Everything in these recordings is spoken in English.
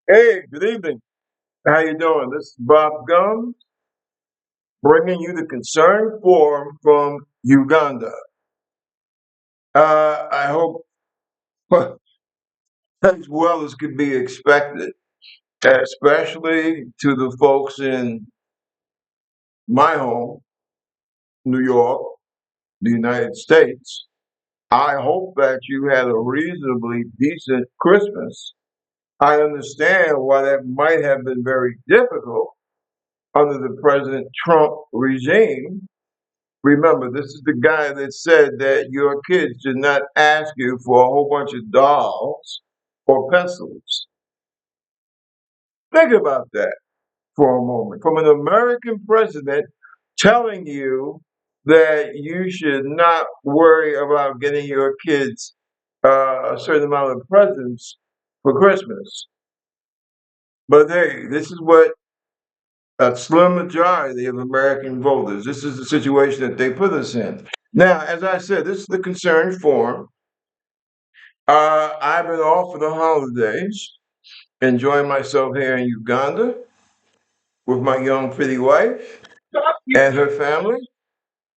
Hey, good evening. How you doing? This is Bob Gums bringing you the Concern Forum from Uganda. I hope as well as could be expected, especially to the folks in my home, New York, the United States. I hope that you had a reasonably decent Christmas. I understand why that might have been very difficult under the President Trump regime. Remember, this is the guy that said that your kids should not ask you for a whole bunch of dolls or pencils. Think about that for a moment. From an American president telling you that you should not worry about getting your kids a certain amount of presents for Christmas. But hey, this is what a slim majority of American voters, this is the situation that they put us in. Now, as I said, this is the concern forum. I've been off for the holidays, enjoying myself here in Uganda with my young pretty wife and her family,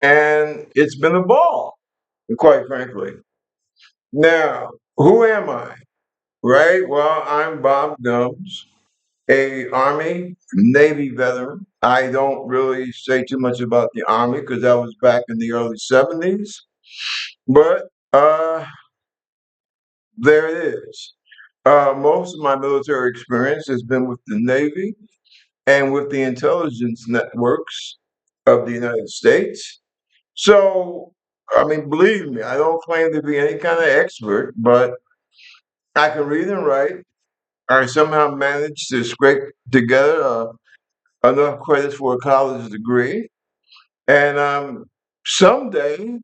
and it's been a ball, quite frankly. Now, who am I? Right? Well, I'm Bob Gums, a Army Navy veteran. I don't really say too much about the Army because that was back in the early 70s, but there it is. Most of my military experience has been with the Navy and with the intelligence networks of the United States. So, I mean, believe me, I don't claim to be any kind of expert, but I can read and write. I somehow managed to scrape together enough credits for a college degree. And someday,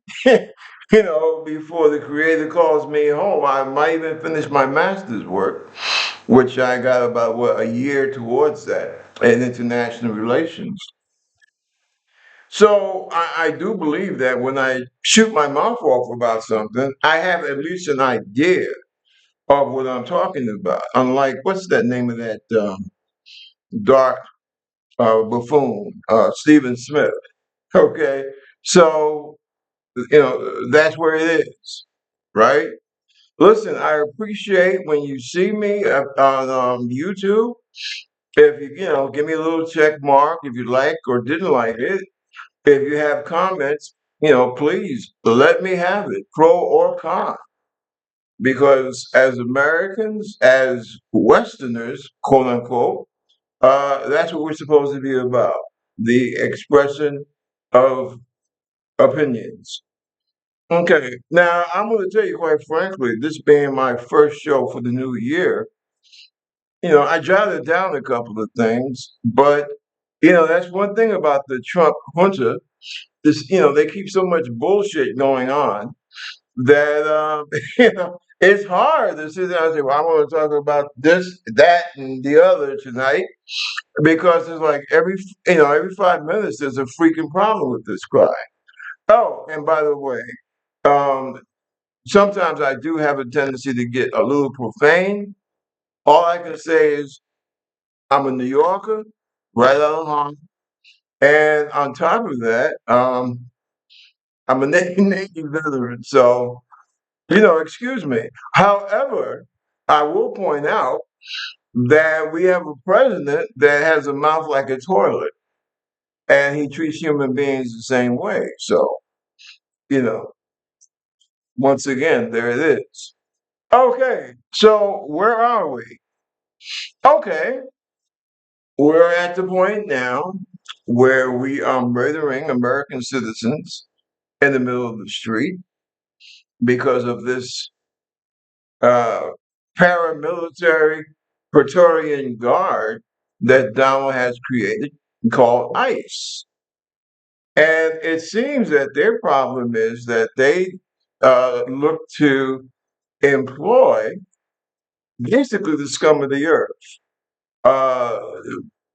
before the Creator calls me home, I might even finish my master's work, which I got about a year towards that in international relations. So I do believe that when I shoot my mouth off about something, I have at least an idea of what I'm talking about. Unlike what's that name of that dark buffoon, Stephen Smith. Okay, so that's where it is, right? Listen, I appreciate when you see me on YouTube. If give me a little check mark if you like or didn't like it. If you have comments, please let me have it, pro or con, because as Americans, as Westerners, quote unquote, that's what we're supposed to be about, the expression of opinions. Okay, now I'm going to tell you quite frankly, this being my first show for the new year, I jotted down a couple of things, but that's one thing about the Trump junta. They keep so much bullshit going on that it's hard to sit down and say, "Well, I want to talk about this, that, and the other tonight," because it's like every 5 minutes there's a freaking problem with this guy. Oh, and by the way, um, sometimes I do have a tendency to get a little profane. All I can say is I'm a New Yorker, right out of home, and on top of that, I'm a Navy veteran, so excuse me. However, I will point out that we have a president that has a mouth like a toilet, and he treats human beings the same way. So, you know, once again, there it is. Okay, so where are we? Okay, we're at the point now where we are murdering American citizens in the middle of the street because of this uh, paramilitary Praetorian Guard that Donald has created called ICE. And it seems that their problem is that they look to employ basically the scum of the earth. Uh,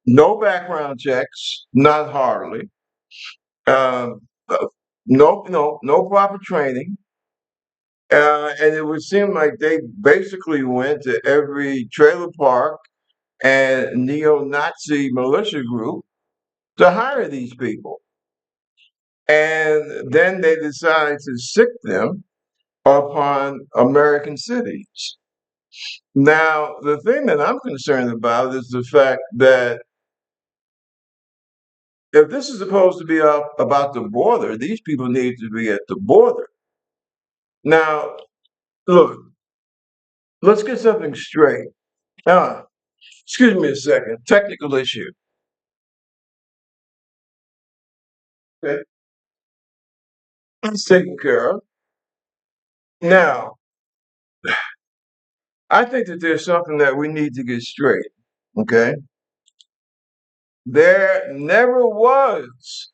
no background checks, not hardly. Um, no proper training. And it would seem like they basically went to every trailer park and neo-Nazi militia group to hire these people. And then they decided to sick them upon American cities. Now, the thing that I'm concerned about is the fact that if this is supposed to be about the border, these people need to be at the border. Now, look, let's get something straight. Uh, Excuse me a second. Technical issue. Okay. It's taken care of. Now, I think that there's something that we need to get straight. Okay. There never was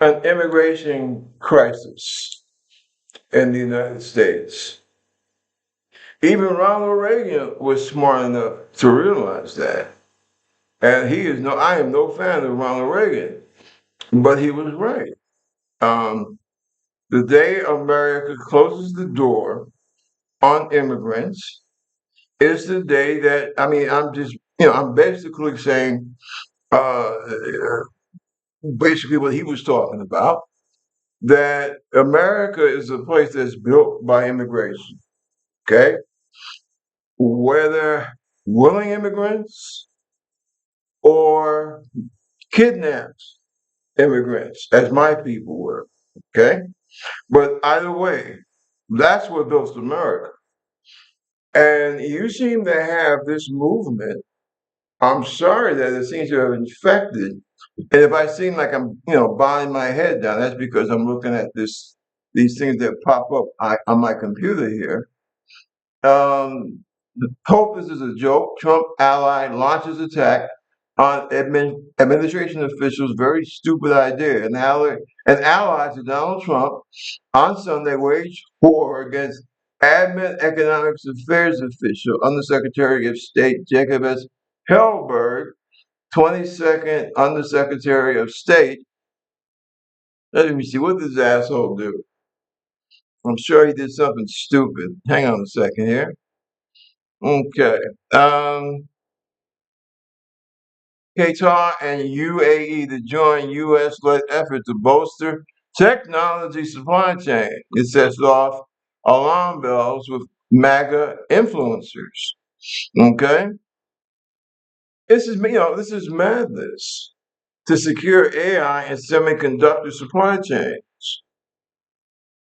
an immigration crisis in the United States. Even Ronald Reagan was smart enough to realize that. And I am no fan of Ronald Reagan, but he was right. Um, the day America closes the door on immigrants is the day that, I mean, I'm basically saying, uh, basically what he was talking about, that America is a place that's built by immigration, okay? Whether willing immigrants or kidnapped immigrants, as my people were, okay? But either way, that's what built America. And you seem to have this movement. I'm sorry that it seems to have infected. And if I seem like I'm, bowing my head down, that's because I'm looking at these things that pop up on my computer here. Um, Hope this is a joke. Trump ally launches attack on administration officials. Very stupid idea. And allies of Donald Trump on Sunday waged war against admin economics affairs official Undersecretary of State Jacob S. Hellberg, 22nd Undersecretary of State. Let me see, what did this asshole do? I'm sure he did something stupid. Hang on a second here. Okay. Qatar and UAE to join U.S.-led effort to bolster technology supply chain. It sets off alarm bells with MAGA influencers. Okay, this is madness to secure AI and semiconductor supply chains.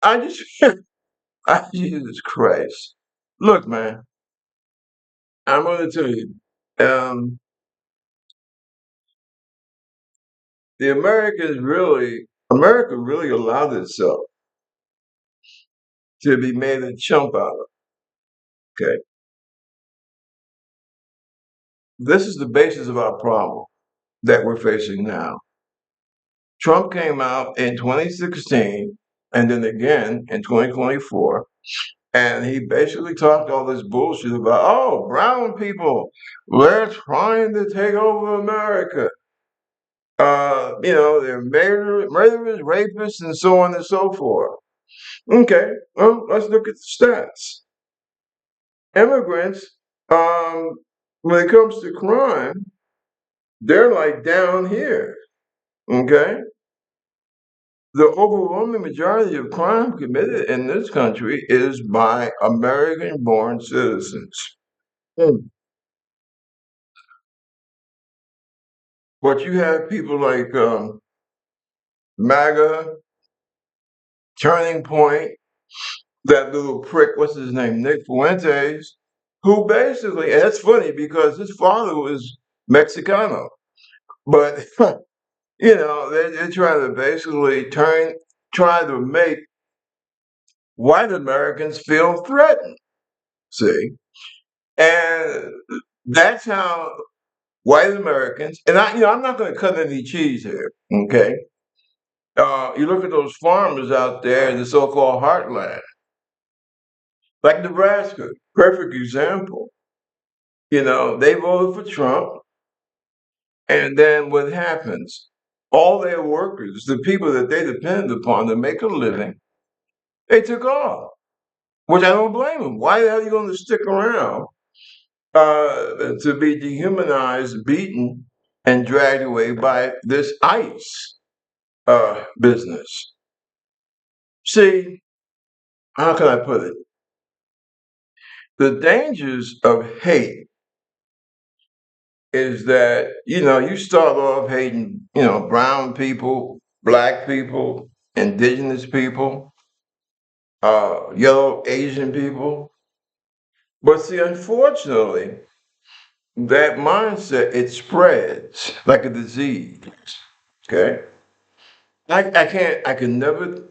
I just, Jesus Christ! Look, man, I'm going to tell you, um, America really allowed itself to be made a chump out of. Okay, this is the basis of our problem that we're facing now. Trump came out in 2016 and then again in 2024, and he basically talked all this bullshit about, oh, brown people, they're trying to take over America. They're murderers, rapists, and so on and so forth. Okay, well, let's look at the stats. Immigrants, um, when it comes to crime, they're like down here. Okay, the overwhelming majority of crime committed in this country is by American-born citizens. Mm. But you have people like MAGA, Turning Point, that little prick, what's his name, Nick Fuentes, who basically, and it's funny because his father was Mexicano, but they're trying to basically try to make white Americans feel threatened. See, and that's how white Americans, and I'm not going to cut any cheese here. Okay, you look at those farmers out there in the so-called heartland, like Nebraska, perfect example. They voted for Trump, and then what happens? All their workers, the people that they depend upon to make a living, they took off, which I don't blame them. Why the hell are you going to stick around to be dehumanized, beaten, and dragged away by this ICE business. See, how can I put it? The dangers of hate is that, you start off hating, brown people, black people, indigenous people, yellow Asian people. But see, unfortunately, that mindset, it spreads like a disease. Okay. I can never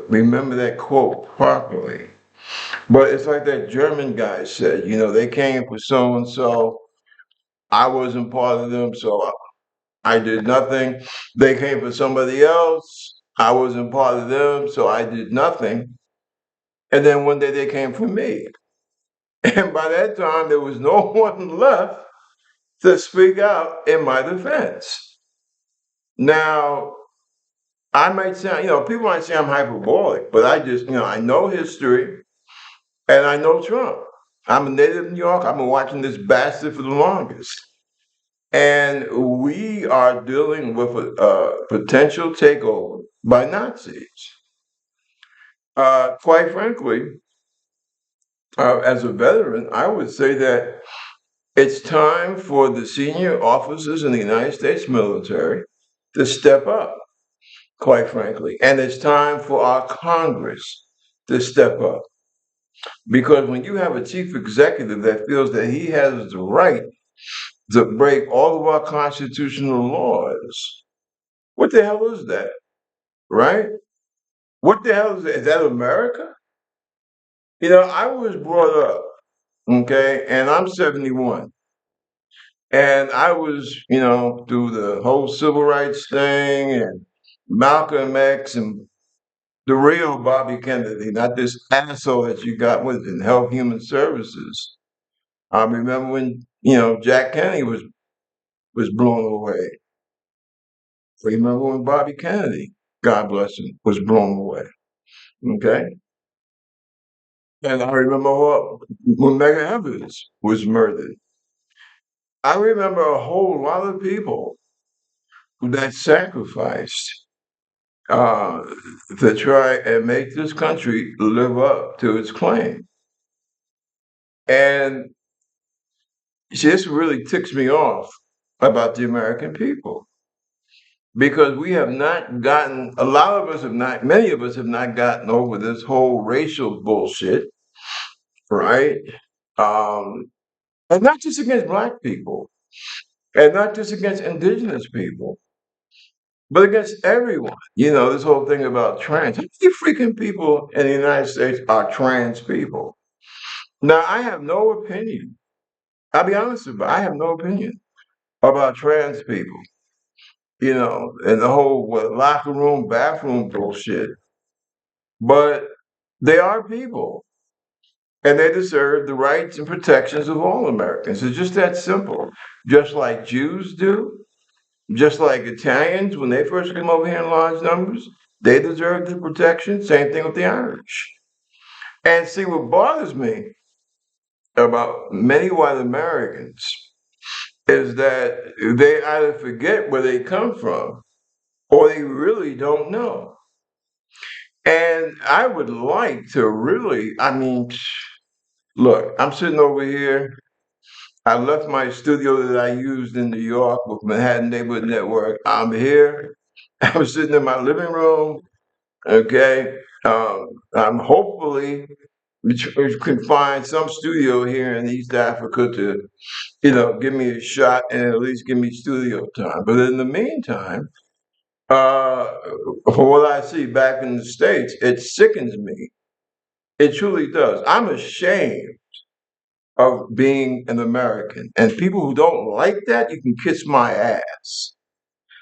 remember that quote properly, but it's like that German guy said, they came for so and so. I wasn't part of them, so I did nothing. They came for somebody else. I wasn't part of them, so I did nothing. And then one day they came for me. And by that time, there was no one left to speak out in my defense. Now, I might sound, people might say I'm hyperbolic, but I just, I know history and I know Trump. I'm a native of New York. I've been watching this bastard for the longest. And we are dealing with a potential takeover by Nazis. Quite frankly, as a veteran, I would say that it's time for the senior officers in the United States military to step up, quite frankly. And it's time for our Congress to step up. Because when you have a chief executive that feels that he has the right to break all of our constitutional laws, what the hell is that? Right? What the hell is that? Is that America? I was brought up, okay, and I'm 71. And I was, through the whole civil rights thing and Malcolm X and the real Bobby Kennedy, not this asshole that you got with in Health Human Services. I remember when, Jack Kennedy was blown away. Remember when Bobby Kennedy, God bless him, was blown away. Okay. And I remember when Medgar Evers was murdered. I remember a whole lot of people that sacrificed uh, to try and make this country live up to its claim. And see, this really ticks me off about the American people because we have not gotten, a lot of us have not, many of us have not gotten over this whole racial bullshit, right? Um, and not just against Black people, and not just against indigenous people, but against everyone. This whole thing about trans. How many freaking people in the United States are trans people? Now, I have no opinion. I'll be honest with you, I have no opinion about trans people, and the whole locker room, bathroom bullshit. But they are people, and they deserve the rights and protections of all Americans. It's just that simple. Just like Jews do, just like Italians, when they first came over here in large numbers, they deserve the protection. Same thing with the Irish. And see, what bothers me about many white Americans is that they either forget where they come from or they really don't know. And I would like to really, look, I'm sitting over here. I left my studio that I used in New York with Manhattan Neighborhood Network. I'm here. I'm sitting in my living room. Okay. I'm hopefully we can find some studio here in East Africa to, give me a shot and at least give me studio time. But in the meantime, uh, for what I see back in the States, it sickens me. It truly does. I'm ashamed of being an American. And people who don't like that, you can kiss my ass.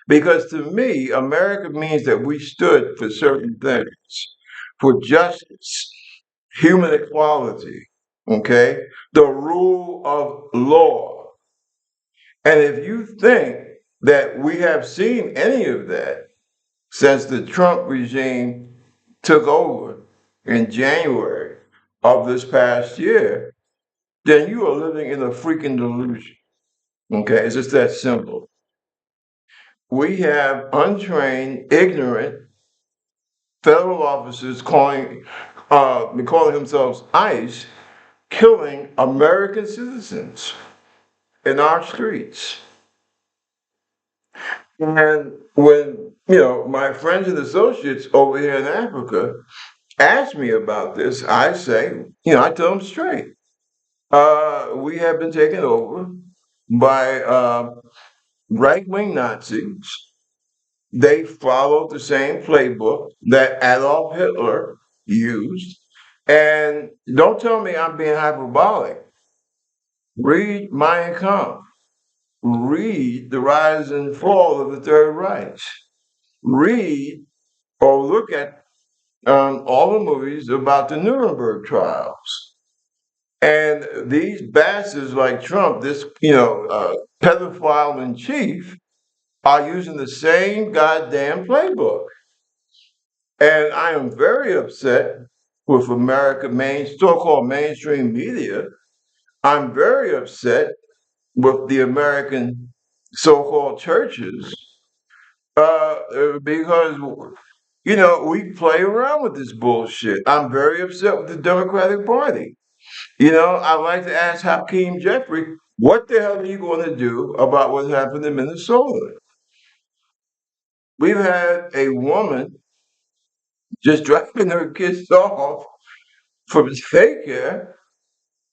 Because to me, America means that we stood for certain things, for justice, human equality, okay, the rule of law. And if you think that we have seen any of that since the Trump regime took over in January of this past year, then you are living in a freaking delusion. Okay, it's just that simple. We have untrained, ignorant federal officers calling themselves ICE, killing American citizens in our streets. And when, my friends and associates over here in Africa ask me about this, I say, I tell them straight. We have been taken over by right wing Nazis. They followed the same playbook that Adolf Hitler used. And don't tell me I'm being hyperbolic. Read Mein Kampf. Read The Rise and Fall of the Third Reich. Read or look at all the movies about the Nuremberg trials. And these bastards like Trump, this, pedophile in chief, are using the same goddamn playbook. And I am very upset with so-called mainstream media. I'm very upset with the American so-called churches because we play around with this bullshit. I'm very upset with the Democratic Party. I'd like to ask Hakeem Jeffrey, what the hell are you going to do about what happened in Minnesota? We've had a woman just dropping her kids off from daycare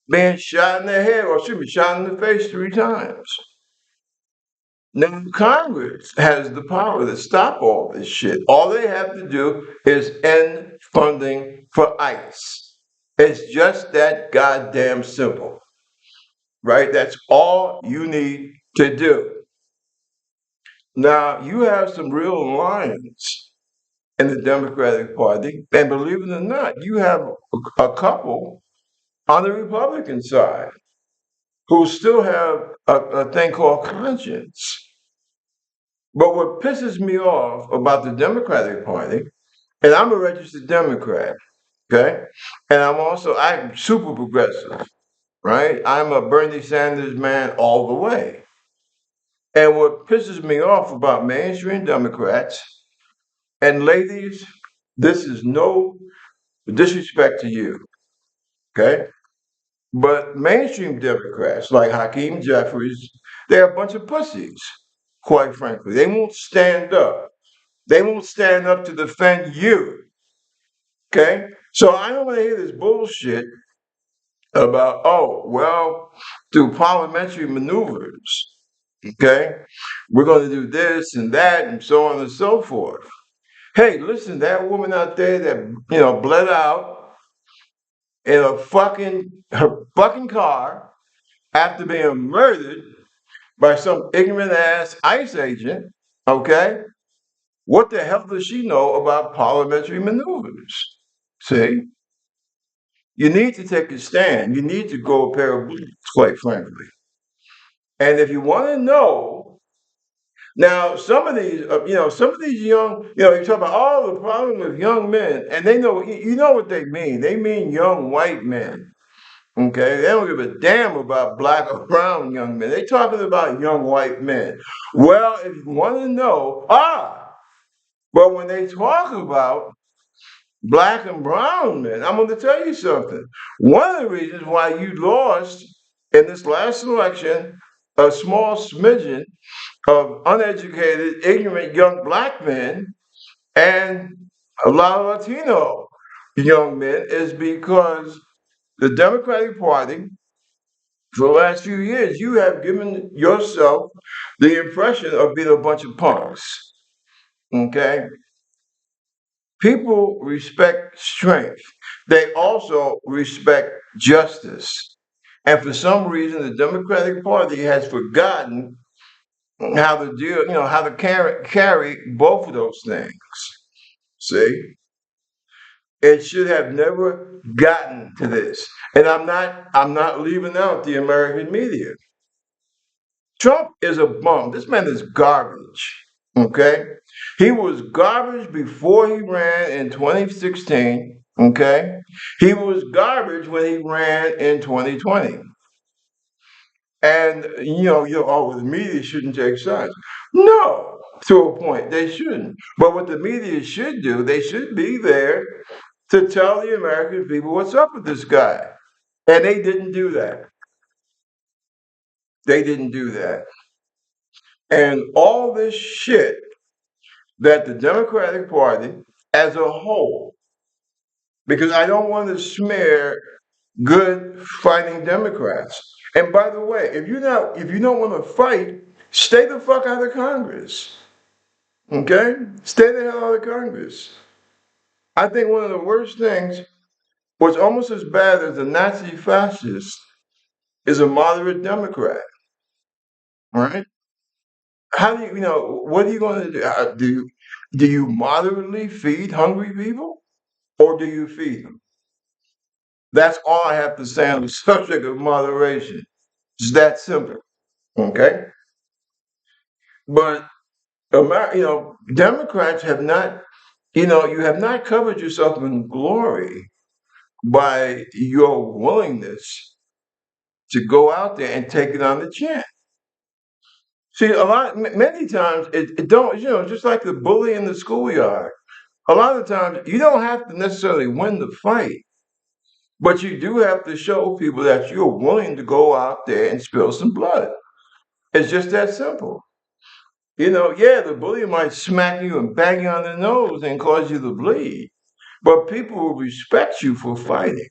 being shot in the head, or she was shot in the face 3 times. Now, Congress has the power to stop all this shit. All they have to do is end funding for ICE. It's just that goddamn simple, right? That's all you need to do. Now, you have some real lions in the Democratic Party, and believe it or not, you have a couple on the Republican side who still have a thing called conscience. But what pisses me off about the Democratic Party, and I'm a registered Democrat, okay? And I'm super progressive, right? I'm a Bernie Sanders man all the way. And what pisses me off about mainstream Democrats, and ladies, this is no disrespect to you, okay? But mainstream Democrats like Hakeem Jeffries, they're a bunch of pussies, quite frankly. They won't stand up. They won't stand up to defend you. Okay? So I don't want to hear this bullshit about, oh, well, through parliamentary maneuvers, okay, we're going to do this and that and so on and so forth. Hey, listen, that woman out there that, bled out in her fucking car after being murdered by some ignorant ass ICE agent, okay? What the hell does she know about parliamentary maneuvers? See? You need to take a stand. You need to go a pair of boots, quite frankly. And if you want to know, now some of these young, you talk about all the problem with young men, and they know, you know what they mean. They mean young white men. Okay, they don't give a damn about black or brown young men. They're talking about young white men. Well, if you want to know, but when they talk about black and brown men, I'm going to tell you something. One of the reasons why you lost in this last election a small smidgen of uneducated, ignorant young black men and a lot of Latino young men is because the Democratic Party, for the last few years, you have given yourself the impression of being a bunch of punks. Okay? People respect strength. They also respect justice. And for some reason, the Democratic Party has forgotten how to deal, how to carry both of those things. See? It should have never gotten to this. And I'm not leaving out the American media. Trump is a bum. This man is garbage. Okay? He was garbage before he ran in 2016. Okay? He was garbage when he ran in 2020. And oh, the media shouldn't take sides. No, to a point, they shouldn't. But what the media should do, they should be there to tell the American people what's up with this guy. And they didn't do that. They didn't do that. And all this shit that the Democratic Party as a whole, because I don't want to smear good fighting Democrats. And by the way, if you don't want to fight, stay the fuck out of Congress. Okay? Stay the hell out of Congress. I think one of the worst things, what's almost as bad as a Nazi fascist, is a moderate Democrat. Right? How do what are you going to do? Do you moderately feed hungry people? Or do you feed them? That's all I have to say on the subject of moderation. It's that simple. Okay? But Democrats have not, you have not covered yourself in glory by your willingness to go out there and take it on the chin. See, many times it don't, just like the bully in the schoolyard. A lot of times you don't have to necessarily win the fight, but you do have to show people that you're willing to go out there and spill some blood. It's just that simple. Yeah, the bully might smack you and bang you on the nose and cause you to bleed, but people will respect you for fighting.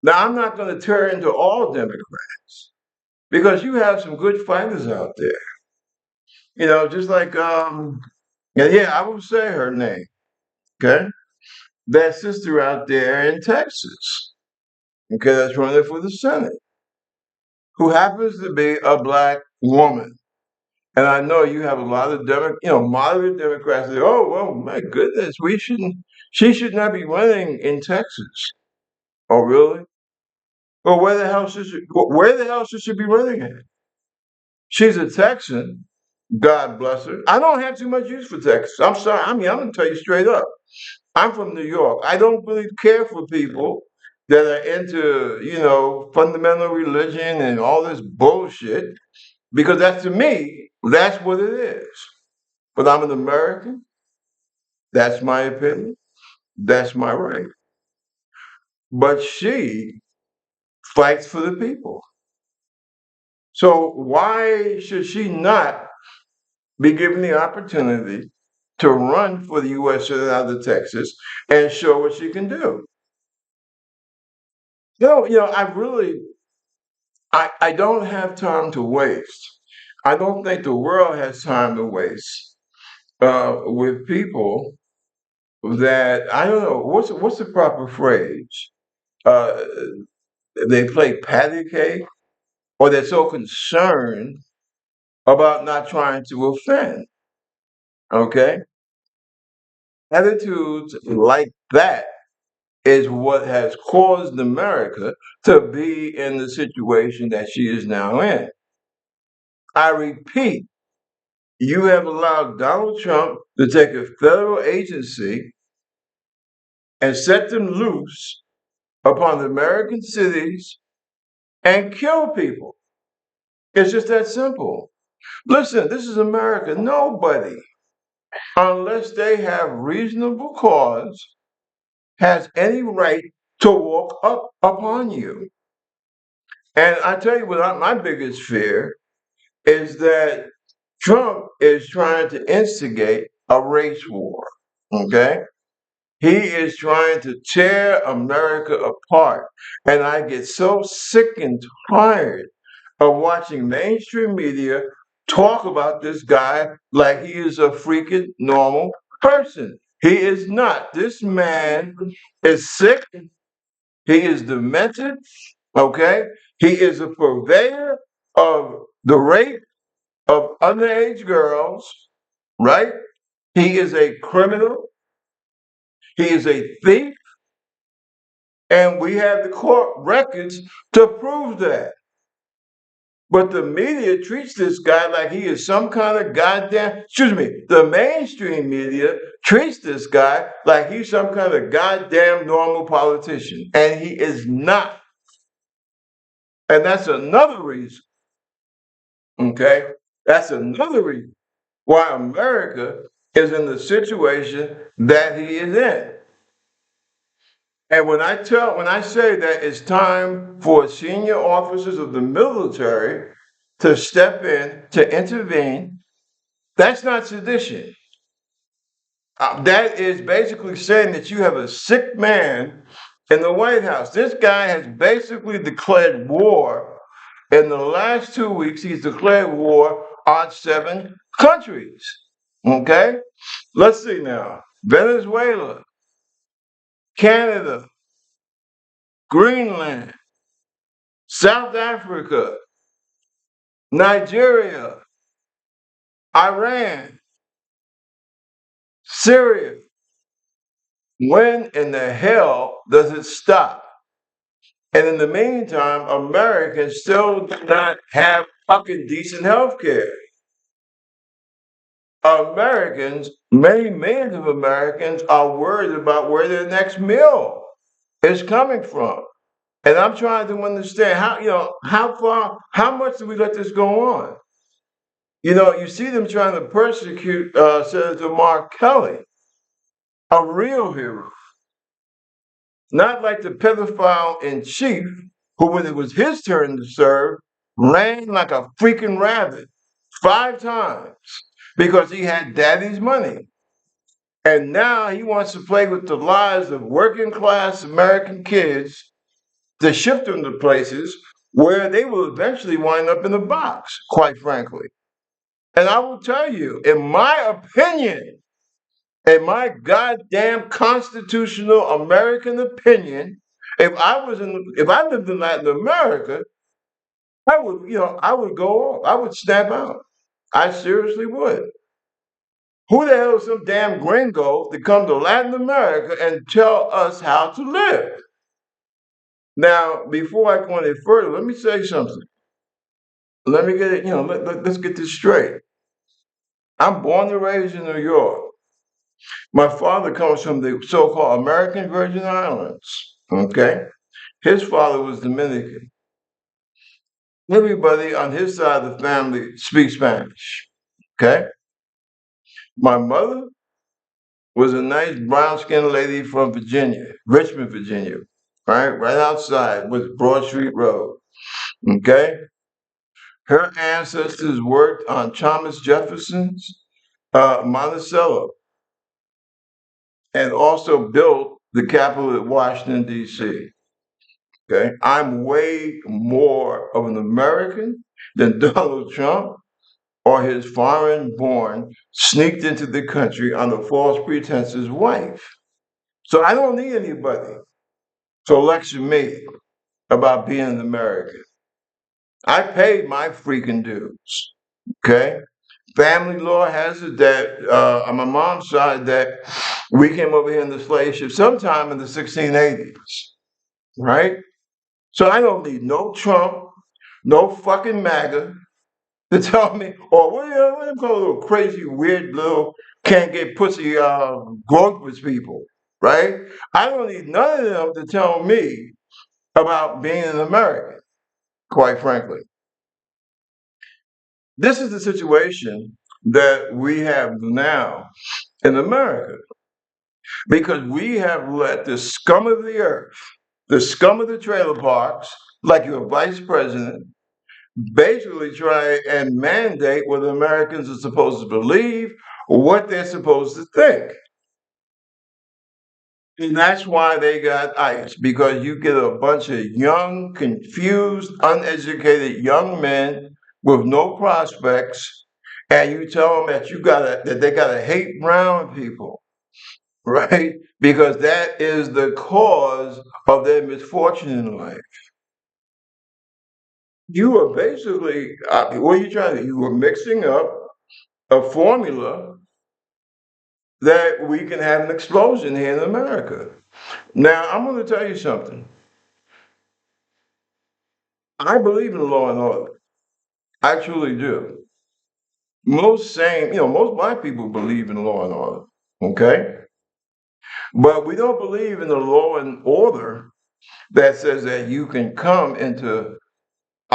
Now, I'm not going to turn into all Democrats because you have some good fighters out there. Just like yeah, I will say her name. Okay, that sister out there in Texas. Okay, that's running for the Senate, who happens to be a black woman. And I know you have a lot of moderate Democrats say, "Oh, well, my goodness, she should not be running in Texas." Oh, really? Well, where the hell should she be running at? She's a Texan. God bless her. I don't have too much use for Texas. I'm sorry. I'm going to tell you straight up. I'm from New York. I don't really care for people that are into, fundamental religion and all this bullshit because to me, that's what it is. But I'm an American. That's my opinion. That's my right. But she fights for the people. So why should she not be given the opportunity to run for the U.S. Senate out of Texas and show what she can do? I don't have time to waste. I don't think the world has time to waste with people that I don't know what's the proper phrase. Uh, they play patty cake, or they're so concerned about not trying to offend. Okay, attitudes like that is what has caused America to be in the situation that she is now in. I repeat, you have allowed Donald Trump to take a federal agency and set them loose upon the American cities and kill people. It's just that simple. Listen, this is America. Nobody, unless they have reasonable cause, has any right to walk up upon you. And I tell you what, my biggest fear is that Trump is trying to instigate a race war. Okay? He is trying to tear America apart. And I get so sick and tired of watching mainstream media talk about this guy like he is a freaking normal person. He is not. This man is sick. He is demented. Okay? He is a purveyor of the rape of underage girls, right? He is a criminal. He is a thief. And we have the court records to prove that. But the media treats this guy like he is some kind of the mainstream media treats this guy like he's some kind of goddamn normal politician. And he is not. And that's another reason, okay? That's another reason why America is in the situation that he is in. And when I say that it's time for senior officers of the military to step in, to intervene, that's not sedition. That is basically saying that you have a sick man in the White House. This guy has basically declared war. In the last 2 weeks, he's declared war on 7 countries. Okay? Let's see now. Venezuela, Canada, Greenland, South Africa, Nigeria, Iran, Syria. When in the hell does it stop? And in the meantime, Americans still do not have fucking decent health care. Americans, many millions of Americans are worried about where their next meal is coming from. And I'm trying to understand how far, how much do we let this go on? You see them trying to persecute Senator Mark Kelly, a real hero. Not like the pedophile in chief, who, when it was his turn to serve, ran like a freaking rabbit 5 times because he had daddy's money. And now he wants to play with the lives of working class American kids to shift them to places where they will eventually wind up in a box, quite frankly. And I will tell you, in my opinion, in my goddamn constitutional American opinion, if I lived in Latin America, I would go off. I would snap out. I seriously would. Who the hell is some damn gringo to come to Latin America and tell us how to live? Now, before I go any further, let me say something. Let me get it, let's get this straight. I'm born and raised in New York. My father comes from the so-called American Virgin Islands. Okay? His father was Dominican. Everybody on his side of the family speaks Spanish. Okay? My mother was a nice brown-skinned lady from Virginia, Richmond, Virginia, right outside with Broad Street Road. Okay? Her ancestors worked on Thomas Jefferson's Monticello and also built the Capitol at Washington, D.C. Okay? I'm way more of an American than Donald Trump or his foreign-born, sneaked into the country on the false pretenses wife. So I don't need anybody to lecture me about being an American. I paid my freaking dues. Okay? Family law has it that on my mom's side that we came over here in the slave ship sometime in the 1680s, right? So I don't need no Trump, no fucking MAGA to tell me, or what do you call little crazy, weird little can't get pussy groper's people, right? I don't need none of them to tell me about being an American, quite frankly. This is the situation that we have now in America because we have let the scum of the earth, the scum of the trailer parks, like your vice president, basically try and mandate what Americans are supposed to believe or what they're supposed to think. And that's why they got ICE, because you get a bunch of young, confused, uneducated young men with no prospects, and you tell them that they gotta hate brown people, right? Because that is the cause of their misfortune in life. You are basically, what are you trying to do? You were mixing up a formula that we can have an explosion here in America. Now, I'm going to tell you something. I believe in law and order. I truly do. Most black people believe in law and order. Okay? But we don't believe in the law and order that says that you can come into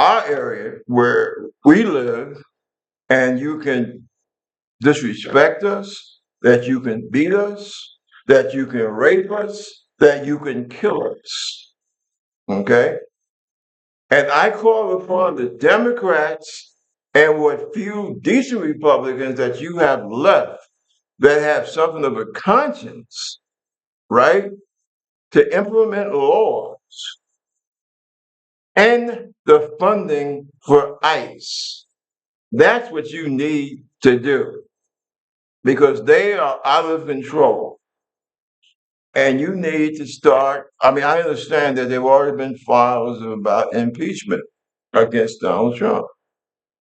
our area where we live, and you can disrespect us, that you can beat us, that you can rape us, that you can kill us. Okay? And I call upon the Democrats and what few decent Republicans that you have left that have something of a conscience, right, to implement laws and the funding for ICE. That's what you need to do because they are out of control. And you need to start. I mean, I understand that there have already been files about impeachment against Donald Trump.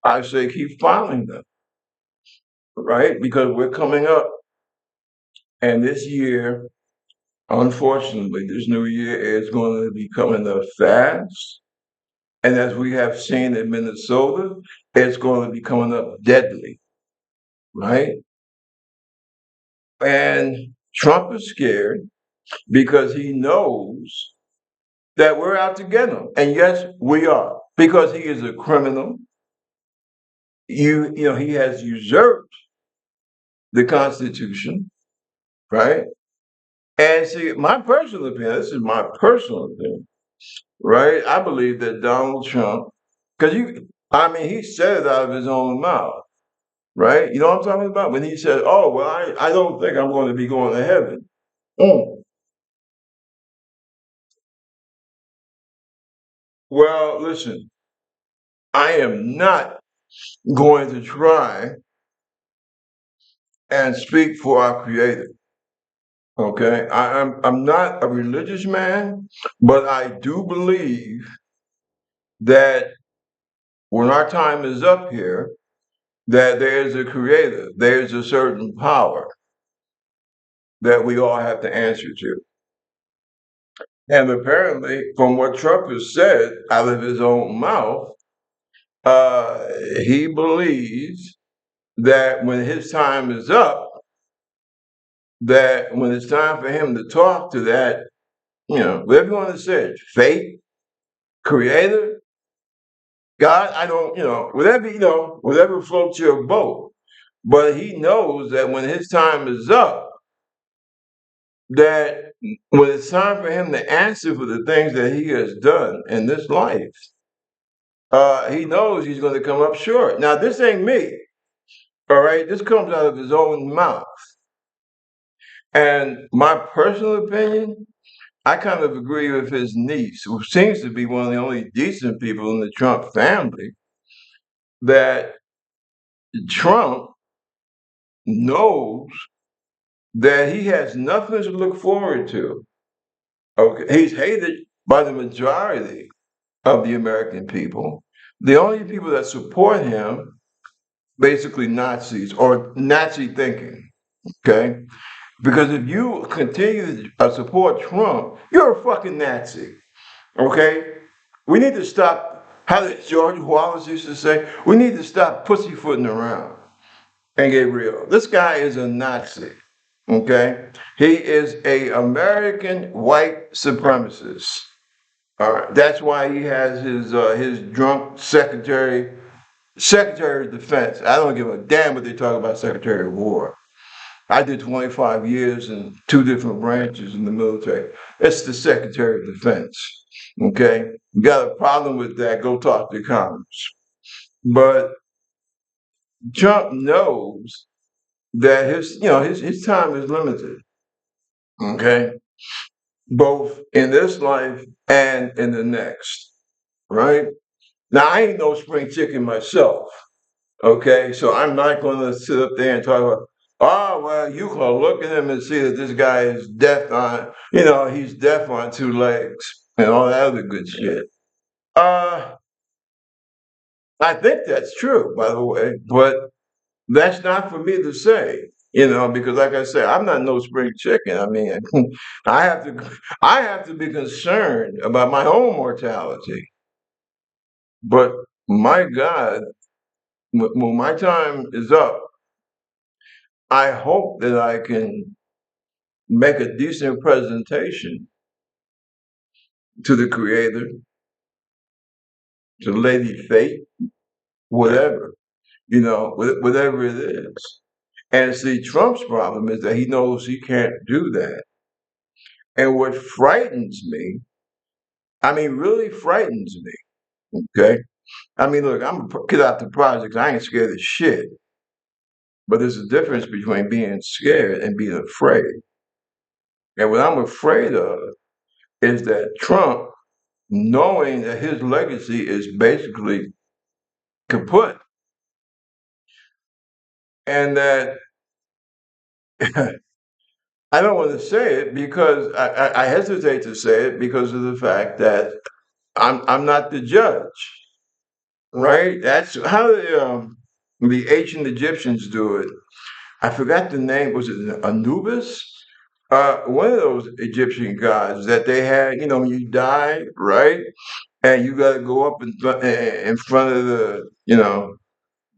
I say keep filing them, right? Because we're coming up, and this year, unfortunately, this new year is going to be coming up fast. And as we have seen in Minnesota, it's going to be coming up deadly, right? And Trump is scared because he knows that we're out to get him. And yes, we are, because he is a criminal. You know, he has usurped the Constitution, right? And see, my personal opinion, this is my personal opinion, right? I believe that Donald Trump, because I mean, he said it out of his own mouth, right? You know what I'm talking about? When he said, oh, well, I don't think I'm going to be going to heaven. Mm. Well, listen, I am not going to try and speak for our Creator. Okay, I'm not a religious man, but I do believe that when our time is up here, that there is a creator, there's a certain power that we all have to answer to. And apparently, from what Trump has said out of his own mouth, uh, he believes that when his time is up, that when it's time for him to talk to that, you know, whatever you want to say, fate, creator, God, I don't, you know, whatever floats your boat. But he knows that when his time is up, that when it's time for him to answer for the things that he has done in this life, he knows he's going to come up short. Now, this ain't me, all right? This comes out of his own mouth. And my personal opinion, I kind of agree with his niece, who seems to be one of the only decent people in the Trump family, that Trump knows that he has nothing to look forward to. Okay, he's hated by the majority of the American people. The only people that support him, basically Nazis or Nazi thinking. Okay, because if you continue to support Trump, you're a fucking Nazi. Okay, we need to stop. How did George Wallace used to say? We need to stop pussyfooting around and get real. This guy is a Nazi. Okay, he is a American white supremacist. All right, that's why he has his drunk Secretary of Defense. I don't give a damn what they talk about Secretary of War. I did 25 years in two different branches in the military. It's the Secretary of Defense. Okay, you got a problem with that? Go talk to Congress. But Trump knows that his time is limited. Okay, both in this life and in the next. Right now, I ain't no spring chicken myself. Okay, so I'm not going to sit up there and talk about, oh, well, you can look at him and see that this guy is deaf on, he's deaf on two legs and all that other good shit. Uh, I think that's true, by the way, but that's not for me to say, because like I said, I'm not no spring chicken. I mean, I have to, I have to be concerned about my own mortality. But my God, when my time is up, I hope that I can make a decent presentation to the creator to Lady Fate, whatever, whatever it is. And see, Trump's problem is that he knows he can't do that. And what frightens me, I mean, really frightens me, okay? I mean, look, I'm gonna get out the projects. I ain't scared of shit. But there's a difference between being scared and being afraid. And what I'm afraid of is that Trump, knowing that his legacy is basically kaput, and that I don't want to say it because I hesitate to say it because of the fact that I'm not the judge, right? That's how the ancient Egyptians do it. I forgot the name. Was it Anubis? One of those Egyptian gods that they had. When you die, right, and you got to go up in front of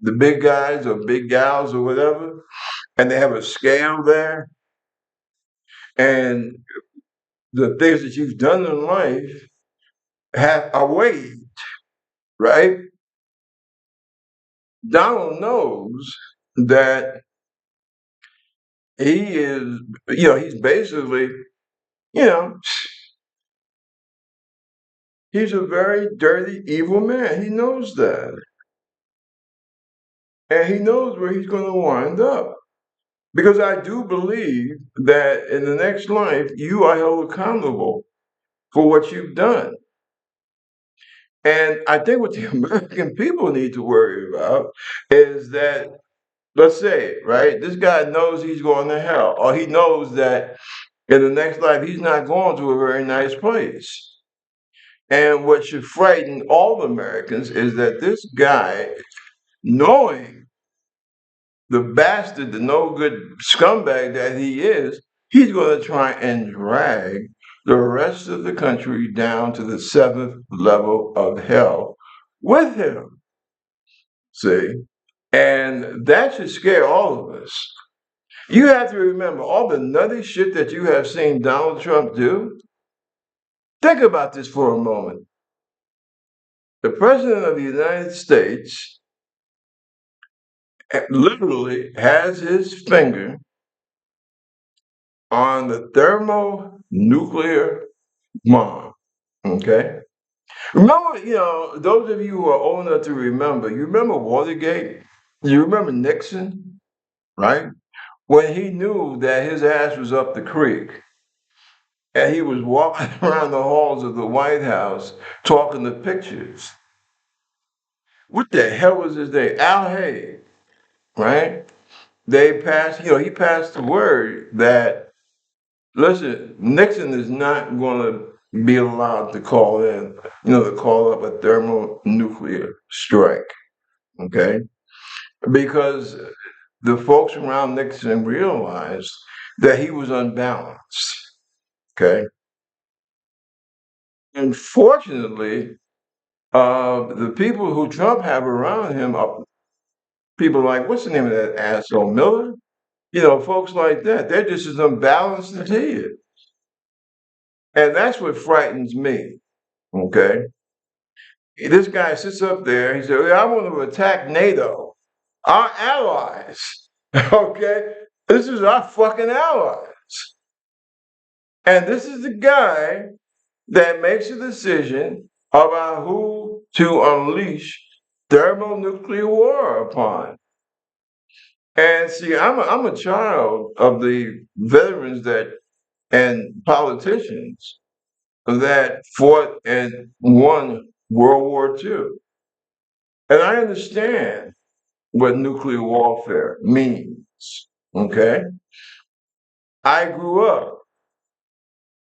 the big guys or big gals or whatever, and they have a scale there, and the things that you've done in life have a weight, right? Donald knows that he is, he's basically, you know, he's a very dirty, evil man. He knows that. And he knows where he's going to wind up. Because I do believe that in the next life, you are held accountable for what you've done. And I think what the American people need to worry about is that, let's say, right, this guy knows he's going to hell, or he knows that in the next life, he's not going to a very nice place. And what should frighten all Americans is that this guy, knowing the bastard, the no good scumbag that he is, he's going to try and drag the rest of the country down to the seventh level of hell with him. See? And that should scare all of us. You have to remember all the nutty shit that you have seen Donald Trump do. Think about this for a moment. The President of the United States literally has his finger on the thermonuclear bomb. Okay? Remember, those of you who are old enough to remember, you remember Watergate? You remember Nixon, right? When he knew that his ass was up the creek and he was walking around the halls of the White House talking to pictures. What the hell was his name? Al Haig, right? He passed the word that, listen, Nixon is not going to be allowed to call up a thermonuclear strike, okay? Because the folks around Nixon realized that he was unbalanced, okay? Unfortunately, the people who Trump have around him are people like, what's the name of that asshole, Miller? Folks like that. They're just as unbalanced as he is. And that's what frightens me, okay? This guy sits up there, he said, "Well, I want to attack NATO, our allies, okay? This is our fucking allies. And this is the guy that makes a decision about who to unleash thermonuclear war upon." And see, I'm a child of the veterans and politicians that fought and won World War II. And I understand what nuclear warfare means. Okay? I grew up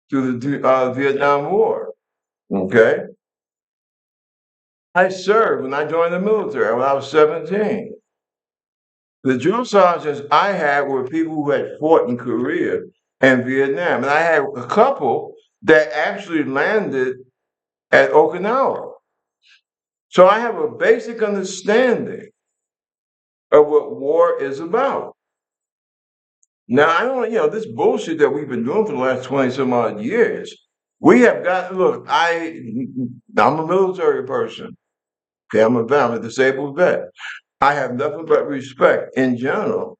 through the Vietnam War. Okay? I served when I joined the military when I was 17. The drill sergeants I had were people who had fought in Korea and Vietnam. And I had a couple that actually landed at Okinawa. So I have a basic understanding of what war is about. Now, I don't, this bullshit that we've been doing for the last 20 some odd years, we have got, look, I'm a military person. Okay, I'm a disabled vet. I have nothing but respect in general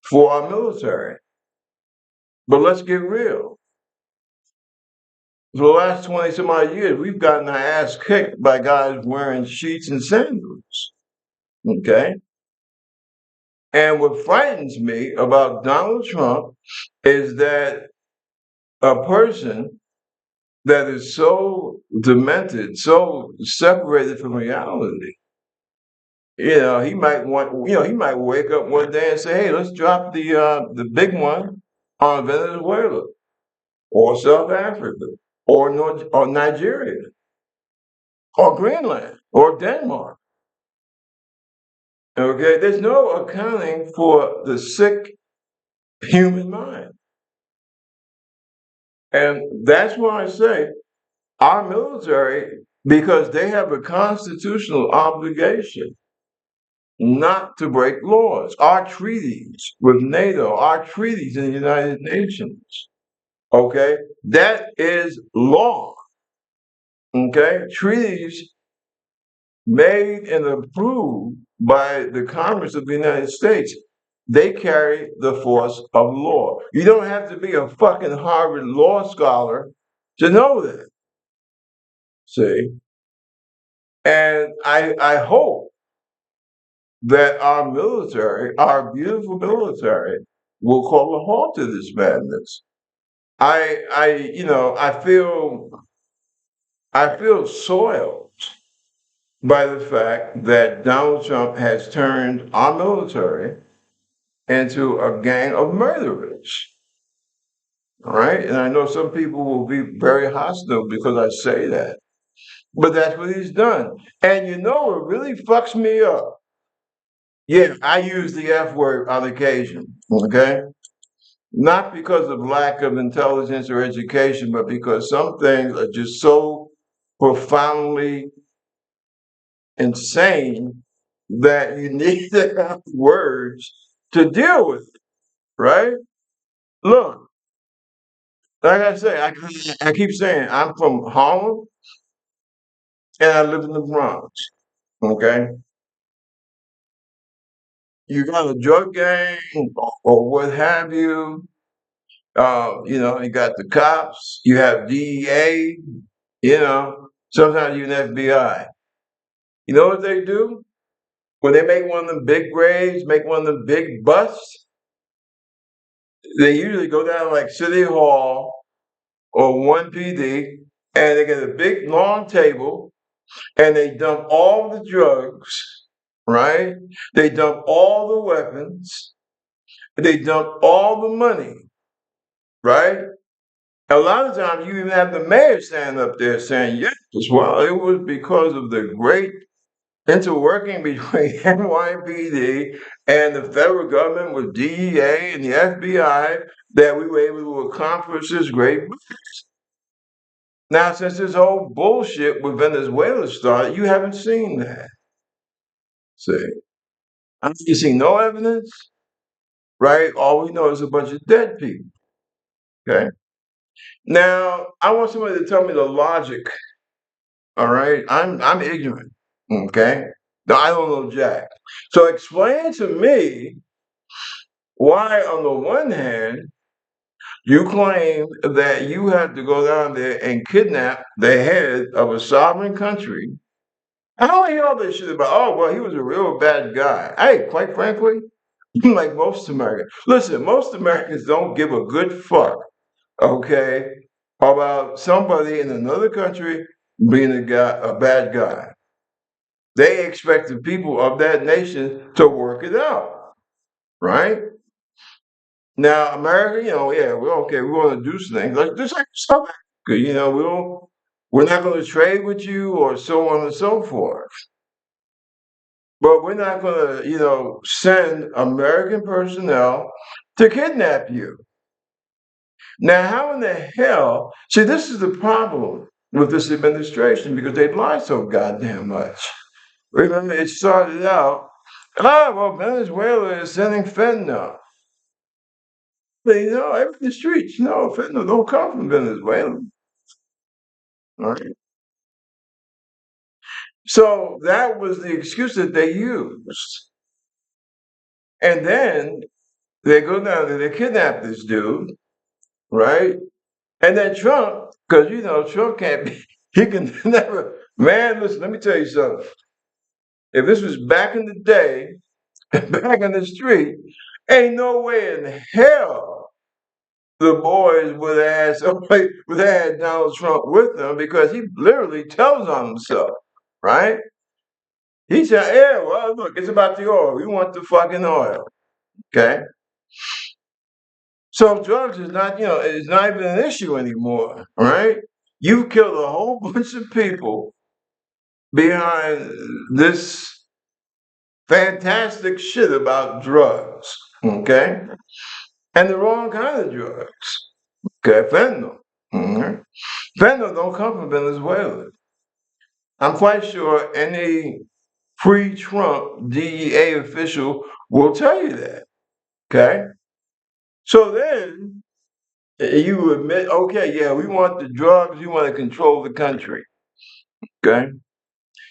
for our military. But let's get real. For the last 20 some odd years, we've gotten our ass kicked by guys wearing sheets and sandals. Okay? And what frightens me about Donald Trump is that a person that is so demented, so separated from reality, he might wake up one day and say, "Hey, let's drop the big one on Venezuela or South Africa or Nigeria or Greenland or Denmark." Okay, there's no accounting for the sick human mind, and that's why I say our military, because they have a constitutional obligation not to break laws. Our treaties with NATO, our treaties in the United Nations, okay, that is law. Okay, treaties made and approved by the Congress of the United States, they carry the force of law. You don't have to be a fucking Harvard law scholar to know that. See, and I hope that our military, our beautiful military, will call a halt to this madness. I feel soiled by the fact that Donald Trump has turned our military into a gang of murderers. All right, and I know some people will be very hostile because I say that, but that's what he's done. And you know what really fucks me up? Yeah, I use the F word on occasion. Okay. Not because of lack of intelligence or education, but because some things are just so profoundly insane that you need to have words to deal with it, right? Look, like I say, I keep saying I'm from Harlem and I live in the Bronx. Okay, you got a drug gang or what have you. You got the cops, you have DEA, sometimes even FBI. You know what they do? When they make one of them big raids, make one of them big busts, they usually go down like City Hall or 1 PD and they get a big long table and they dump all the drugs, right? They dump all the weapons, they dump all the money, right? A lot of times you even have the mayor stand up there saying, yes, well, it was because of the great interworking between NYPD and the federal government with DEA and the FBI that we were able to accomplish this great. Now, since this whole bullshit with Venezuela started, you haven't seen that. See, you see no evidence, right? All we know is a bunch of dead people. Okay. Now, I want somebody to tell me the logic. All right, I'm ignorant. Okay, no, I don't know jack. So explain to me why, on the one hand, you claim that you had to go down there and kidnap the head of a sovereign country. I don't hear all this shit about, oh, well, he was a real bad guy. Hey, quite frankly, like most Americans. Listen, most Americans don't give a good fuck, okay, about somebody in another country being a bad guy. They expect the people of that nation to work it out, right? Now, America, yeah, we're okay. We want to do some things like just like South Africa. We're not going to trade with you or so on and so forth. But we're not going to, send American personnel to kidnap you. Now, how in the hell? See, this is the problem with this administration because they lie so goddamn much. Remember, it started out, well, Venezuela is sending fentanyl. Every the streets, no, fentanyl don't come from Venezuela. All right. So that was the excuse that they used. And then they go down there, they kidnap this dude, right? And then Trump, because Trump can't be, he can never, man, listen, let me tell you something. If this was back in the day, back in the street, ain't no way in hell the boys would have had somebody would have had Donald Trump with them because he literally tells on himself, right? He said, yeah, well, look, it's about the oil. We want the fucking oil. Okay. So drugs is not, it's not even an issue anymore, right? You've killed a whole bunch of people behind this fantastic shit about drugs, okay? And the wrong kind of drugs, okay? Fentanyl. Mhm. Fentanyl don't come from Venezuela. I'm quite sure any pre-Trump DEA official will tell you that, okay? So then you admit, okay, yeah, we want the drugs, we want to control the country, okay?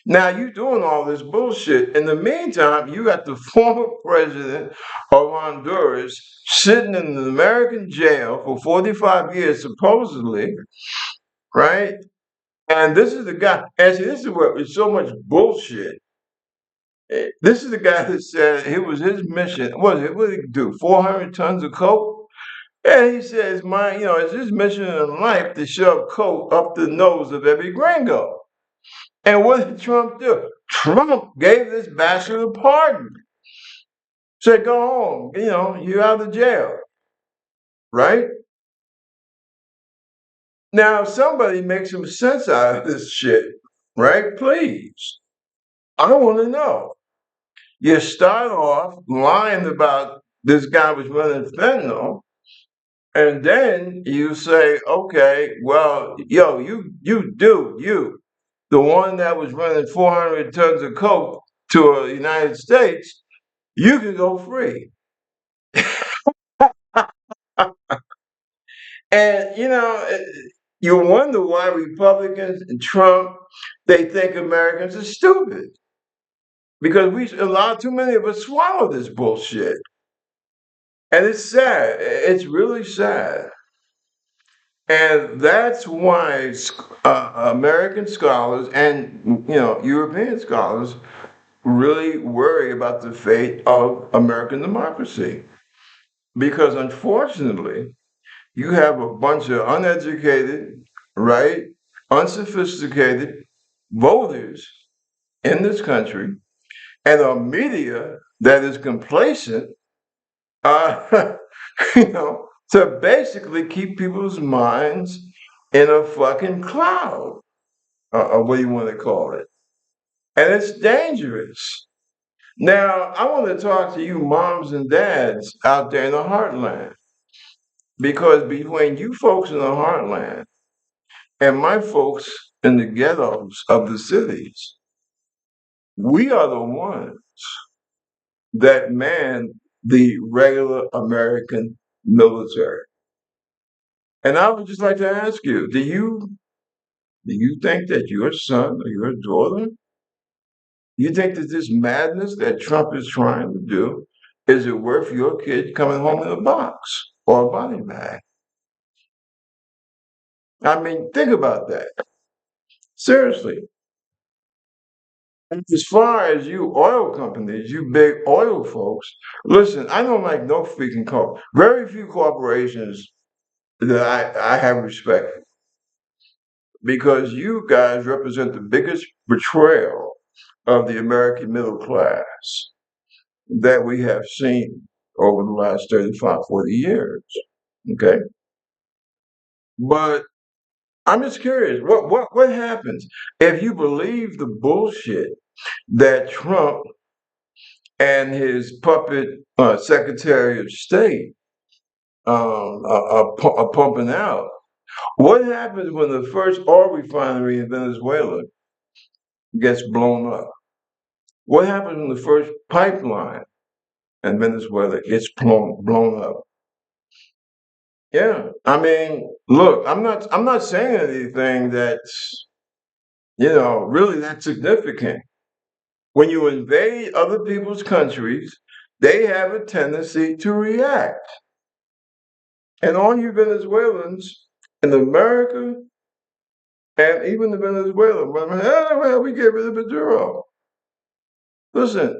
Now you doing all this bullshit. In the meantime, you got the former president of Honduras sitting in an American jail for 45 years, supposedly, right? And this is the guy, and see, this is what is so much bullshit. This is the guy that said it was his mission. What did he do? 400 tons of coke? And he says, it's his mission in life to shove coke up the nose of every gringo. And what did Trump do? Trump gave this bastard a pardon. Said, go home. You're out of jail. Right? Now, somebody make some sense out of this shit. Right? Please. I want to know. You start off lying about this guy was running fentanyl, and then you say, okay, well, yo, you, the one that was running 400 tons of coke to the United States, you can go free. And you wonder why Republicans and Trump they think Americans are stupid because we a lot too many of us swallow this bullshit, and it's sad. It's really sad, and that's why American scholars and European scholars really worry about the fate of American democracy because unfortunately you have a bunch of uneducated, right, unsophisticated voters in this country and a media that is complacent, uh, to basically keep people's minds in a fucking cloud, or what do you want to call it? And it's dangerous. Now, I want to talk to you moms and dads out there in the heartland because between you folks in the heartland and my folks in the ghettos of the cities, we are the ones that man the regular American military. And I would just like to ask you, do you think that your son or your daughter, you think that this madness that Trump is trying to do, is it worth your kid coming home in a box or a body bag? I mean, think about that. Seriously. As far as you oil companies, you big oil folks, listen, I don't like no freaking very few corporations that I have respect for because you guys represent the biggest betrayal of the American middle class that we have seen over the last 35, 40 years. Okay. But I'm just curious, what happens if you believe the bullshit that Trump and his puppet Secretary of State are pumping out? What happens when the first oil refinery in Venezuela gets blown up? What happens when the first pipeline in Venezuela gets blown up? Yeah, I mean, look, I'm not saying anything that's really that significant. When you invade other people's countries, they have a tendency to react. And all you Venezuelans in America and even the Venezuelans, well, we get rid of Maduro. Listen,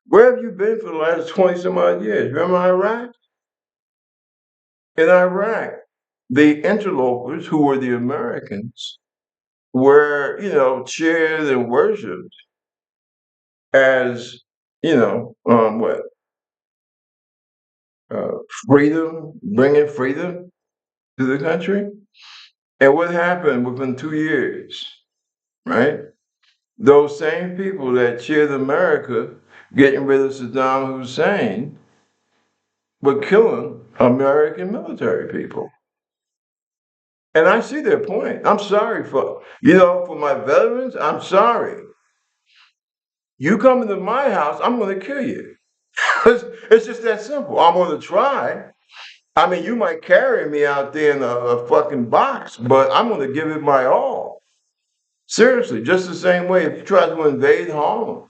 where have you been for the last 20 some odd years? Remember Iraq? In Iraq, the interlopers, who were the Americans, were, cheered and worshipped as, what, uh, freedom, bringing freedom to the country. And what happened within 2 years, right? Those same people that cheered America getting rid of Saddam Hussein were killing American military people. And I see their point. I'm sorry for my veterans, I'm sorry. You come into my house, I'm going to kill you. It's just that simple. I'm going to try. I mean, you might carry me out there in a fucking box, but I'm going to give it my all. Seriously, just the same way if you try to invade Harlem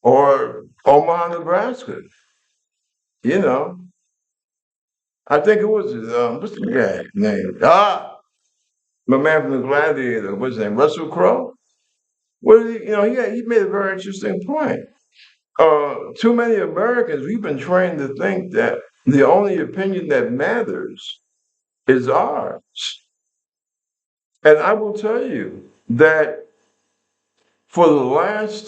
or Omaha, Nebraska, you know, I think it was what's the guy name? My man from the Gladiator, what's his name? Russell Crowe. What did he? He made a very interesting point. Too many Americans, we've been trained to think that the only opinion that matters is ours. And I will tell you that for the last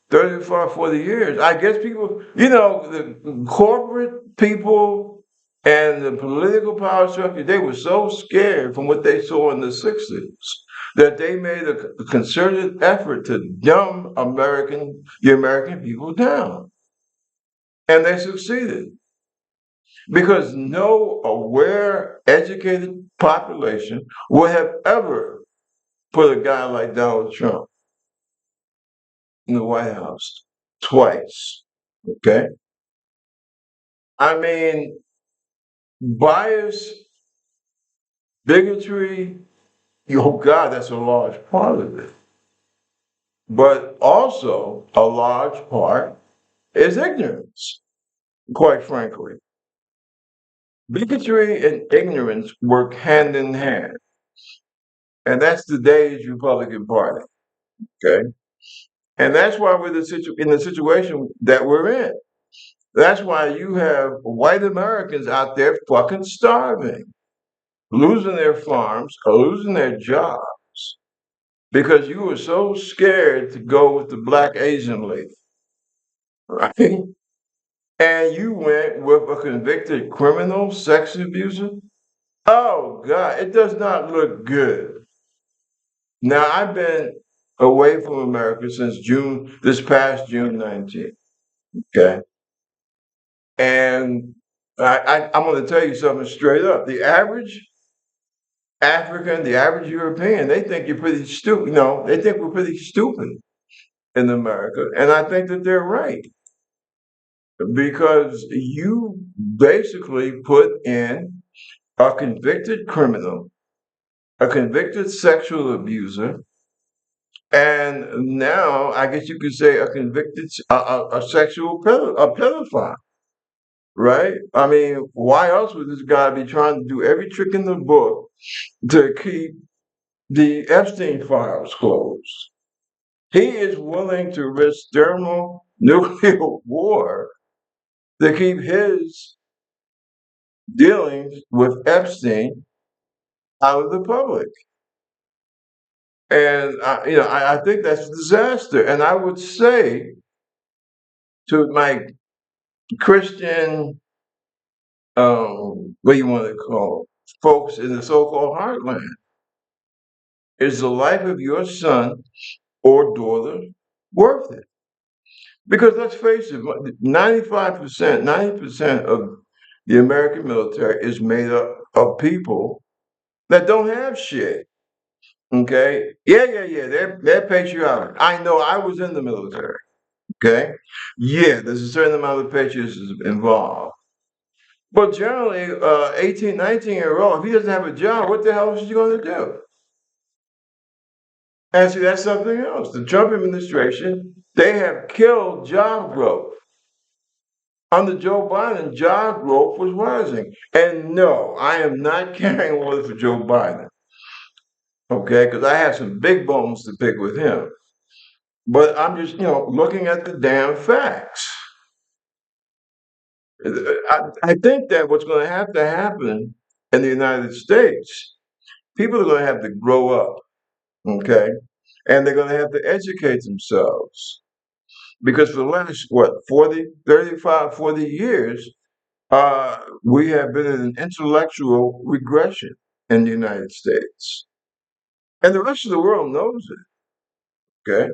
35, 40 years, I guess people, the corporate people and the political power structure, they were so scared from what they saw in the 60s that they made a concerted effort to dumb the American people down. And they succeeded because no aware, educated population would have ever put a guy like Donald Trump in the White House twice. Okay. I mean, bias, bigotry, oh God, that's a large part of it. But also, a large part is ignorance, quite frankly. Bigotry and ignorance work hand in hand. And that's today's Republican Party. Okay. And that's why we're in the situation that we're in. That's why you have white Americans out there fucking starving, losing their farms, or losing their jobs because you were so scared to go with the black Asian lady, right? And you went with a convicted criminal, sex abuser. Oh God, it does not look good. Now I've been away from America since this past June 19th. Okay. And I'm going to tell you something straight up. The average African, the average European, they think you're pretty stupid. They think we're pretty stupid in America. And I think that they're right because you basically put in a convicted criminal, a convicted sexual abuser, and now I guess you could say a convicted a sexual pedophile, right? I mean, why else would this guy be trying to do every trick in the book to keep the Epstein files closed? He is willing to risk thermonuclear war to keep his dealings with Epstein out of the public. And I think that's a disaster. And I would say to my Christian, what do you want to call it, folks in the so-called heartland, is the life of your son or daughter worth it? Because let's face it, 95%, 90% of the American military is made up of people that don't have shit. Okay? Yeah. They're patriotic. I know I was in the military. Okay? Yeah, there's a certain amount of patriotism involved. But generally, 18, 19-year-old, if he doesn't have a job, what the hell is he going to do? And see, that's something else. The Trump administration, they have killed job growth. Under Joe Biden, job growth was rising. And no, I am not carrying water for Joe Biden, okay? Because I have some big bones to pick with him. But I'm just, looking at the damn facts. I think that what's going to have to happen in the United States, people are going to have to grow up, okay? And they're going to have to educate themselves. Because for the last, 40, 35, 40 years, we have been in an intellectual regression in the United States. And the rest of the world knows it, okay?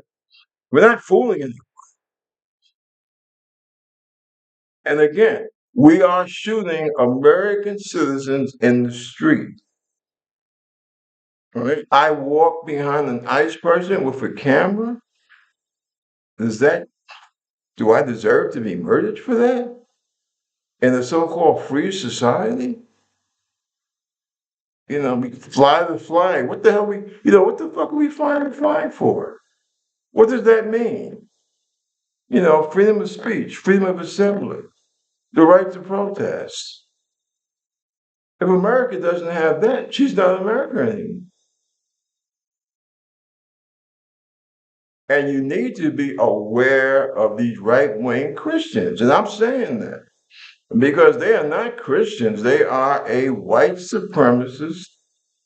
We're not fooling anyone. And again, we are shooting American citizens in the street. Right? I walk behind an ICE person with a camera. Does that, do I deserve to be murdered for that? In a so-called free society? We fly the flag. What the hell what the fuck are we flying the flag for? What does that mean? Freedom of speech, freedom of assembly, the right to protest. If America doesn't have that, she's not America anymore. And you need to be aware of these right-wing Christians. And I'm saying that because they are not Christians. They are a white supremacist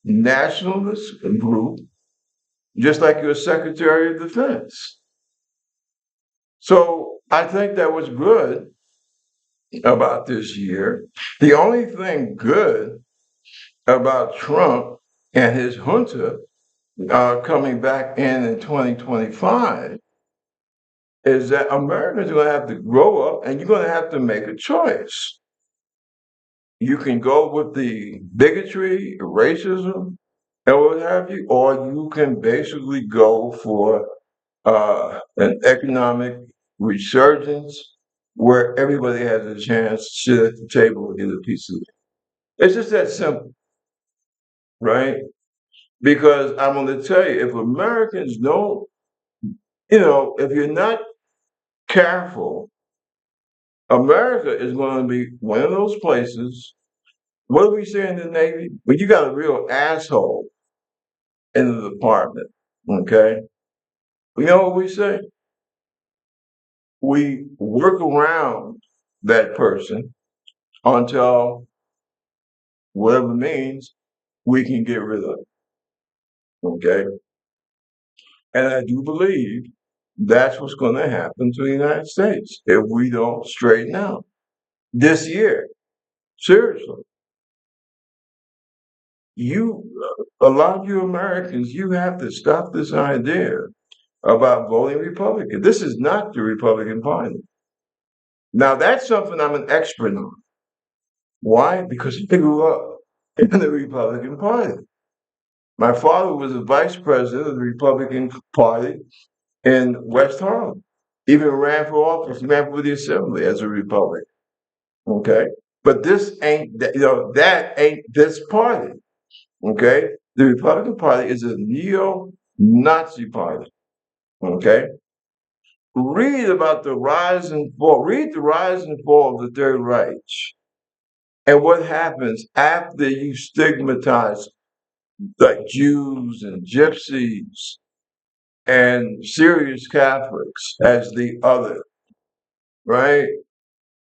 nationalist group, just like your Secretary of Defense. So I think that was good about this year. The only thing good about Trump and his junta coming back in 2025 is that Americans are going to have to grow up and you're going to have to make a choice. You can go with the bigotry, racism, and what have you, or you can basically go for an economic resurgence where everybody has a chance to sit at the table and get a piece of it. It's just that simple, right? Because I'm going to tell you, if Americans don't, if you're not careful, America is going to be one of those places. What do we say in the Navy? When you got a real asshole in the department, okay? You know what we say? We work around that person until whatever means we can get rid of it, okay? And I do believe that's what's going to happen to the United States if we don't straighten out this year. Seriously. A lot of you Americans, you have to stop this idea about voting Republican. This is not the Republican Party. Now, that's something I'm an expert on. Why? Because I grew up in the Republican Party. My father was the vice president of the Republican Party in West Harlem. Even ran for office, ran for the assembly as a Republican. Okay? But this ain't that, that ain't this party. Okay? The Republican Party is a neo-Nazi party. Okay? Read the rise and fall of the Third Reich and what happens after you stigmatize like Jews and gypsies and serious Catholics as the other, right?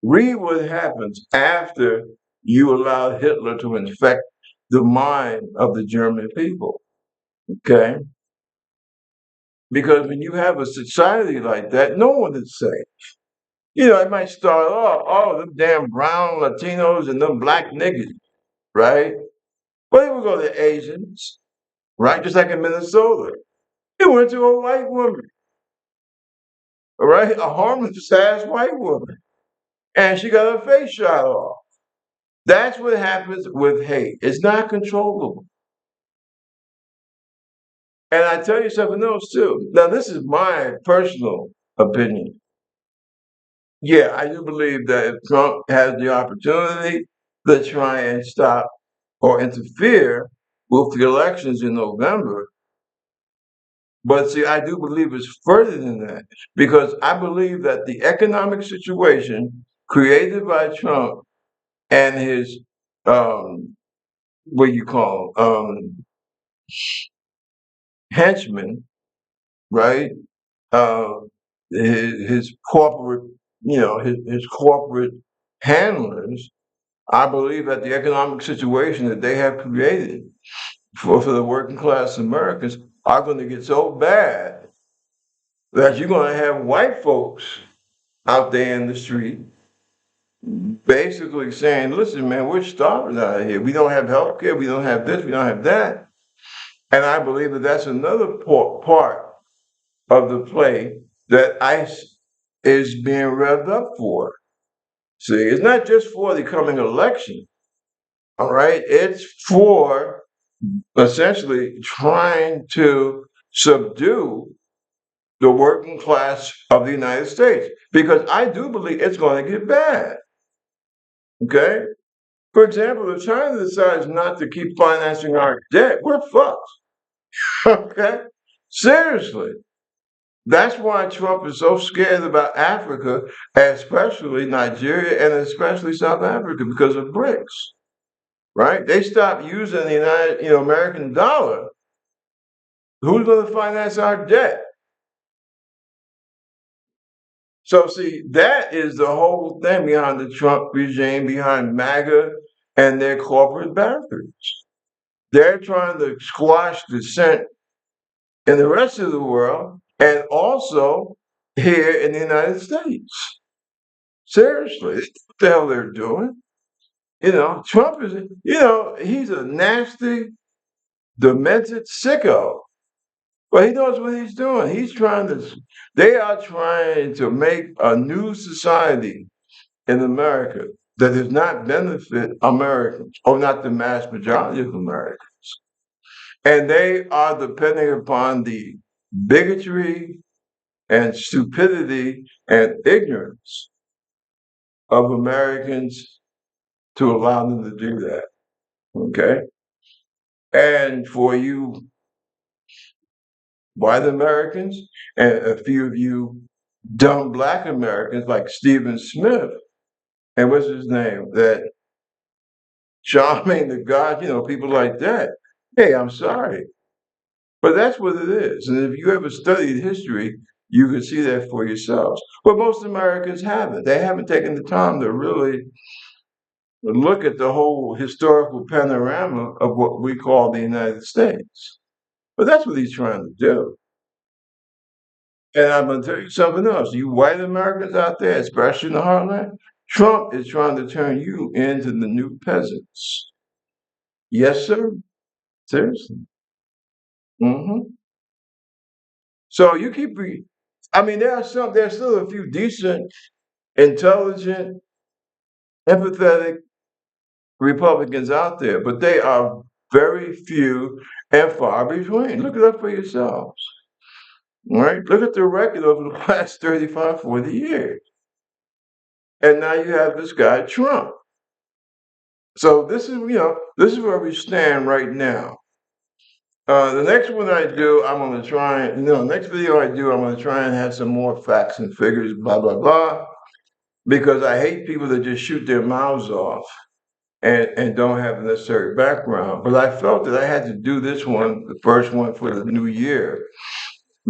Read what happens after you allow Hitler to infect the mind of the German people, okay? Because when you have a society like that, no one is safe. It might start off, oh, them damn brown Latinos and them black niggas, right? But then we go to Asians, right? Just like in Minnesota. It went to a white woman, all right? A harmless ass white woman. And she got her face shot off. That's what happens with hate. It's not controllable. And I tell you something else too. Now, this is my personal opinion. Yeah, I do believe that if Trump has the opportunity to try and stop or interfere with the elections in November, But see, I do believe it's further than that because I believe that the economic situation created by Trump and his what you call henchmen, right? Uh, his corporate, his corporate handlers. I believe that the economic situation that they have created for the working class Americans are going to get so bad that you're going to have white folks out there in the street basically saying, listen, man, we're starving out here. We don't have health care. We don't have this. We don't have that. And I believe that that's another part of the play that ICE is being revved up for. See, it's not just for the coming election, all right? It's for essentially trying to subdue the working class of the United States because I do believe it's going to get bad, okay? For example, if China decides not to keep financing our debt, we're fucked, okay? Seriously. That's why Trump is so scared about Africa, especially Nigeria and especially South Africa, because of BRICS, right? They stopped using the American dollar. Who's going to finance our debt? So see, that is the whole thing behind the Trump regime, behind MAGA and their corporate backers. They're trying to squash dissent in the rest of the world and also here in the United States. Seriously, what the hell they're doing? Trump is, he's a nasty, demented sicko. But he knows what he's doing. They are trying to make a new society in America that does not benefit Americans, or not the mass majority of Americans. And they are depending upon the bigotry and stupidity and ignorance of Americans to allow them to do that. Okay. And for you white Americans and a few of you dumb black Americans like Stephen Smith and what's his name? That Charmaine the God, people like that. Hey, I'm sorry. But that's what it is. And if you ever studied history, you can see that for yourselves. But most Americans haven't. They haven't taken the time to really look at the whole historical panorama of what we call the United States. But that's what he's trying to do. And I'm going to tell you something else. You white Americans out there, especially in the heartland, Trump is trying to turn you into the new peasants. Yes, sir. Seriously. hmm So you keep. I mean, There's still a few decent, intelligent, empathetic Republicans out there, but they are very few and far between. Look it up for yourselves. All right. Look at the record over the last 35, 40 years. And now you have this guy, Trump. So this is where we stand right now. The next one I do, I'm going to try, next video I do, I'm going to try and have some more facts and figures, blah, blah, blah, because I hate people that just shoot their mouths off and don't have the necessary background. But I felt that I had to do this one, the first one for the new year,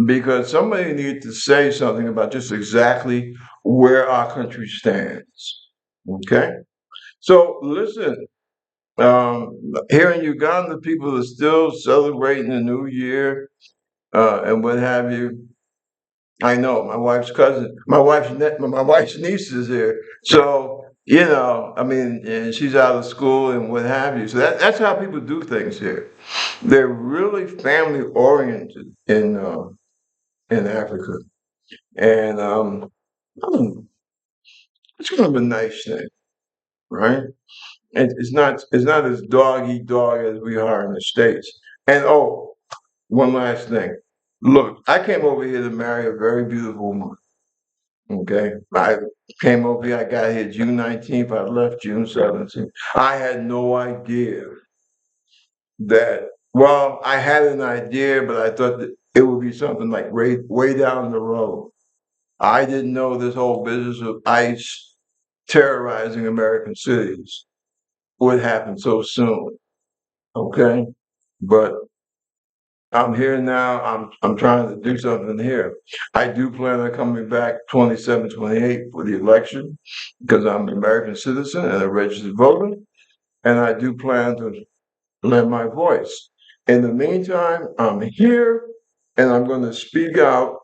because somebody needed to say something about just exactly where our country stands. Okay? So listen, here in Uganda, people are still celebrating the New Year and what have you. I know my wife's niece is here, so I mean, and she's out of school and what have you. So that's how people do things here. They're really family oriented in Africa, and it's kind of a nice thing, right? It's not as dog eat dog as we are in the States. And oh, one last thing. Look, I came over here to marry a very beautiful woman. Okay. I came over here, I got here June 19th, I left June 17th. I had no idea that, well, I had an idea, but I thought that it would be something like way down the road. I didn't know this whole business of ICE terrorizing American cities would happen so soon. Okay, but I'm here now. I'm trying to do something here. I do plan on coming back 27, 28 for the election because I'm an American citizen and a registered voter, and I do plan to lend my voice. In the meantime, I'm here and I'm going to speak out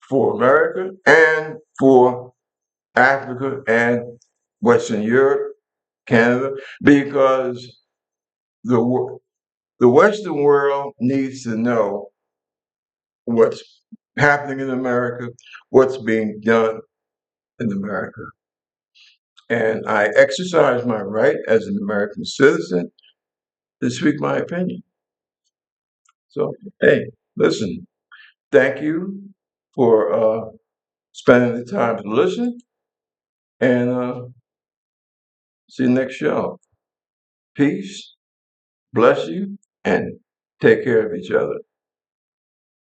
for America and for Africa and Western Europe, Canada, because the the Western world needs to know what's happening in America, what's being done in America. And I exercise my right as an American citizen to speak my opinion. So, hey, listen, thank you for spending the time to listen, and see you next show. Peace, bless you, and take care of each other.